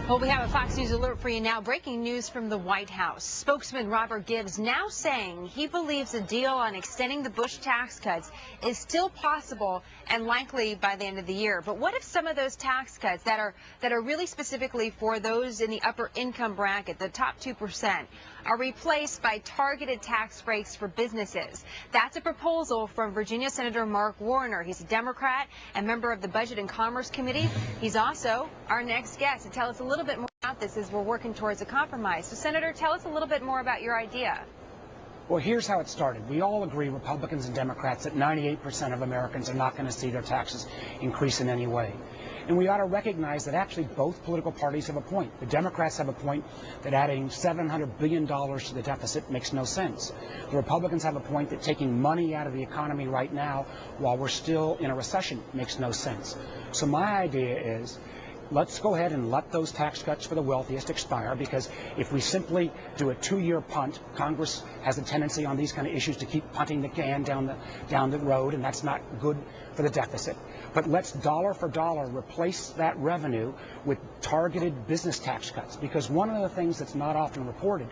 Well, we have a Fox News alert for you now. Breaking news from the White House. Spokesman Robert Gibbs now saying he believes a deal on extending the Bush tax cuts is still possible and likely by the end of the year. But what if some of those tax cuts that are really specifically for those in the upper income bracket, the top 2%, are replaced by targeted tax breaks for businesses? That's a proposal from Virginia Senator Mark Warner. He's a Democrat and member of the Budget and Commerce Committee. He's also our next guest to tell us a little bit more about this as we're working towards a compromise. So, Senator, tell us a little bit more about your idea. Well, here's how it started. We all agree, Republicans and Democrats, that 98% of Americans are not going to see their taxes increase in any way. And we ought to recognize that actually both political parties have a point. The Democrats have a point that adding $700 billion to the deficit makes no sense. The Republicans have a point that taking money out of the economy right now while we're still in a recession makes no sense. So my idea is, let's go ahead and let those tax cuts for the wealthiest expire, because if we simply do a 2-year punt, Congress has a tendency on these kind of issues to keep punting the can down the road, and that's not good for the deficit. But let's dollar for dollar replace that revenue with targeted business tax cuts, because one of the things that's not often reported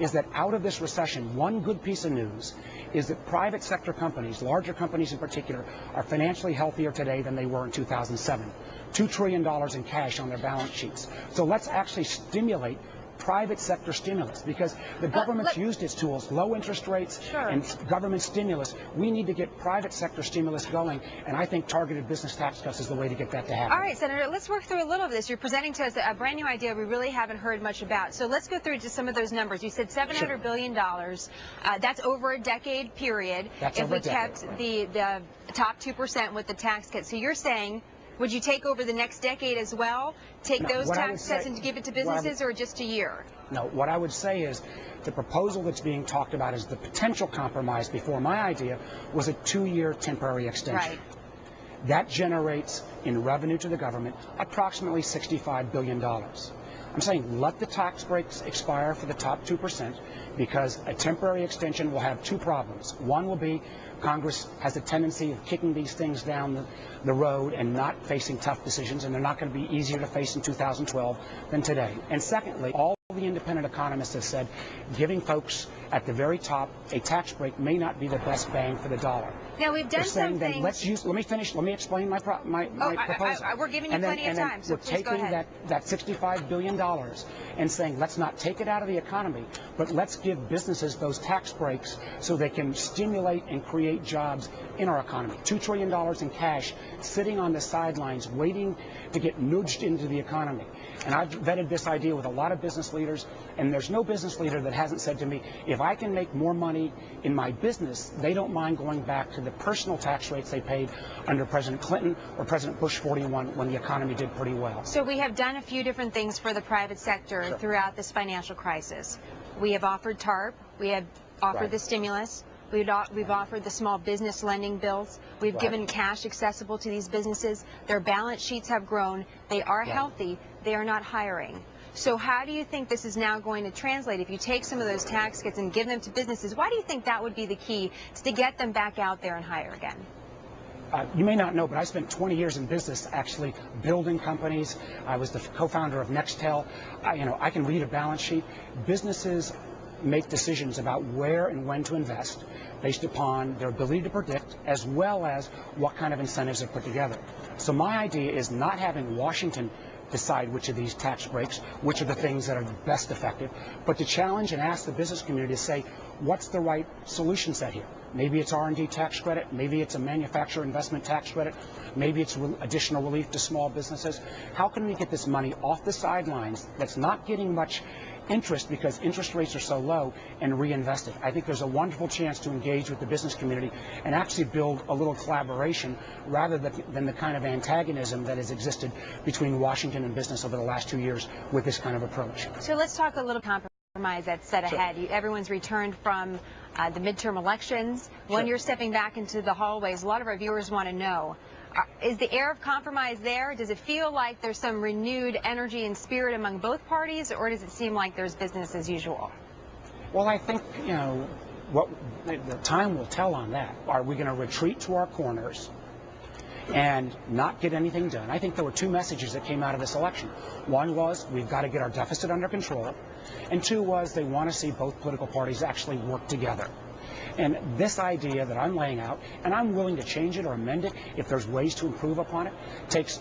is that out of this recession, one good piece of news is that private sector companies, larger companies in particular, are financially healthier today than they were in 2007. $2 trillion in cash on their balance sheets. So let's actually stimulate private sector stimulus, because the government's used its tools, low interest rates and government stimulus. We need to get private sector stimulus going, and I think targeted business tax cuts is the way to get that to happen. All right, Senator, let's work through a little of this. You're presenting to us a brand new idea we really haven't heard much about. So let's go through just some of those numbers. You said $700 billion. That's over a decade period. That's if over we a decade, kept the top 2% with the tax cuts. So you're saying, would you take over the next decade as well? Take those tax cuts and give it to businesses, or just a year? No, what I would say is the proposal that's being talked about is the potential compromise before my idea was a 2-year temporary extension. Right. That generates in revenue to the government approximately $65 billion. I'm saying let the tax breaks expire for the top 2%, because a temporary extension will have two problems. One will be Congress has a tendency of kicking these things down the road and not facing tough decisions, and they're not going to be easier to face in 2012 than today. And secondly, all the independent economists have said giving folks at the very top a tax break may not be the best bang for the dollar. Now, we've done some things. Let me finish. Let me explain my proposal. We're giving you plenty of time, so please go ahead. We're taking that $65 billion and saying let's not take it out of the economy, but let's give businesses those tax breaks so they can stimulate and create jobs in our economy. $2 trillion in cash sitting on the sidelines waiting to get nudged into the economy. And I've vetted this idea with a lot of business leaders, and there's no business leader that hasn't said to me, if I can make more money in my business, they don't mind going back to the personal tax rates they paid under President Clinton or President Bush 41 when the economy did pretty well. So we have done a few different things for the private sector throughout this financial crisis. We have offered TARP. We have offered the stimulus. We've offered the small business lending bills. We've given cash accessible to these businesses. Their balance sheets have grown. They are healthy. They are not hiring. So how do you think this is now going to translate? If you take some of those tax cuts and give them to businesses, why do you think that would be the key to get them back out there and hire again? You may not know, but I spent 20 years in business actually building companies. I was the co-founder of Nextel. I can read a balance sheet. Businesses make decisions about where and when to invest based upon their ability to predict, as well as what kind of incentives are put together. So my idea is not having Washington decide which of these tax breaks, which are the things that are best effective, but to challenge and ask the business community to say, what's the right solution set here? Maybe it's R&D tax credit, maybe it's a manufacturer investment tax credit, maybe it's additional relief to small businesses. How can we get this money off the sidelines that's not getting much interest because interest rates are so low and reinvest it? I think there's a wonderful chance to engage with the business community and actually build a little collaboration rather than the kind of antagonism that has existed between Washington and business over the last 2 years with this kind of approach. So let's talk a little compromise that's set ahead. Everyone's returned from the midterm elections. When you're stepping back into the hallways, a lot of our viewers want to know, is the air of compromise there? Does it feel like there's some renewed energy and spirit among both parties, or does it seem like there's business as usual? Well, I think, what the time will tell on that. Are we going to retreat to our corners and not get anything done. I think there were two messages that came out of this election. One was we've got to get our deficit under control, and two was they want to see both political parties actually work together. And this idea that I'm laying out, and I'm willing to change it or amend it if there's ways to improve upon it, takes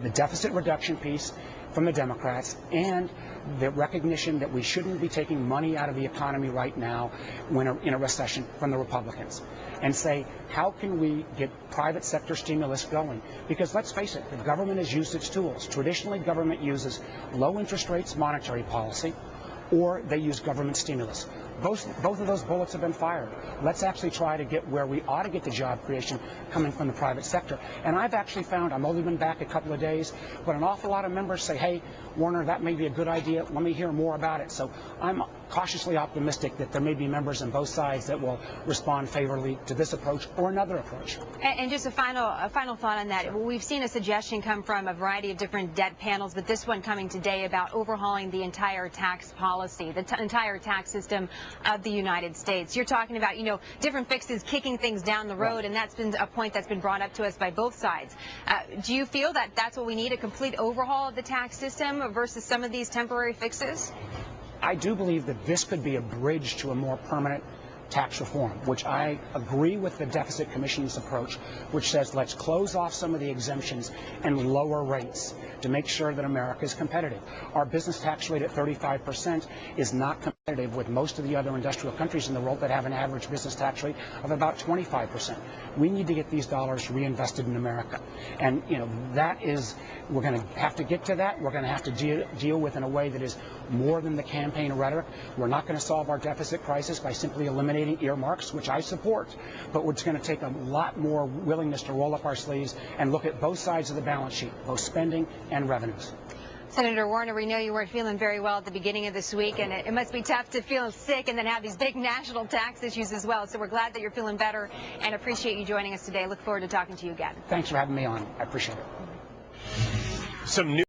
the deficit reduction piece from the Democrats and the recognition that we shouldn't be taking money out of the economy right now when in a recession from the Republicans, and say, how can we get private sector stimulus going? Because let's face it, the government has used its tools. Traditionally, government uses low interest rates monetary policy, or they use government stimulus. Both of those bullets have been fired. Let's actually try to get where we ought to get the job creation coming from the private sector. And I've actually found, I've only been back a couple of days, but an awful lot of members say, hey, Warner, that may be a good idea. Let me hear more about it. So I'm cautiously optimistic that there may be members on both sides that will respond favorably to this approach or another approach. And just a final thought on that. We've seen a suggestion come from a variety of different debt panels, but this one coming today about overhauling the entire tax policy, the entire tax system of the United States. You're talking about, you know, different fixes, kicking things down the road, and that's been a point that's been brought up to us by both sides. Do you feel that that's what we need, a complete overhaul of the tax system versus some of these temporary fixes? I do believe that this could be a bridge to a more permanent tax reform, which I agree with the Deficit Commission's approach, which says let's close off some of the exemptions and lower rates to make sure that America is competitive. Our business tax rate at 35% is not competitive with most of the other industrial countries in the world that have an average business tax rate of about 25%. We need to get these dollars reinvested in America. And, you know, that is, we're going to have to get to that. We're going to have to deal with in a way that is more than the campaign rhetoric. We're not going to solve our deficit crisis by simply eliminating earmarks, which I support, but it's going to take a lot more willingness to roll up our sleeves and look at both sides of the balance sheet, both spending and revenues. Senator Warner, we know you weren't feeling very well at the beginning of this week, and it must be tough to feel sick and then have these big national tax issues as well. So we're glad that you're feeling better and appreciate you joining us today. Look forward to talking to you again. Thanks for having me on. I appreciate it. Some new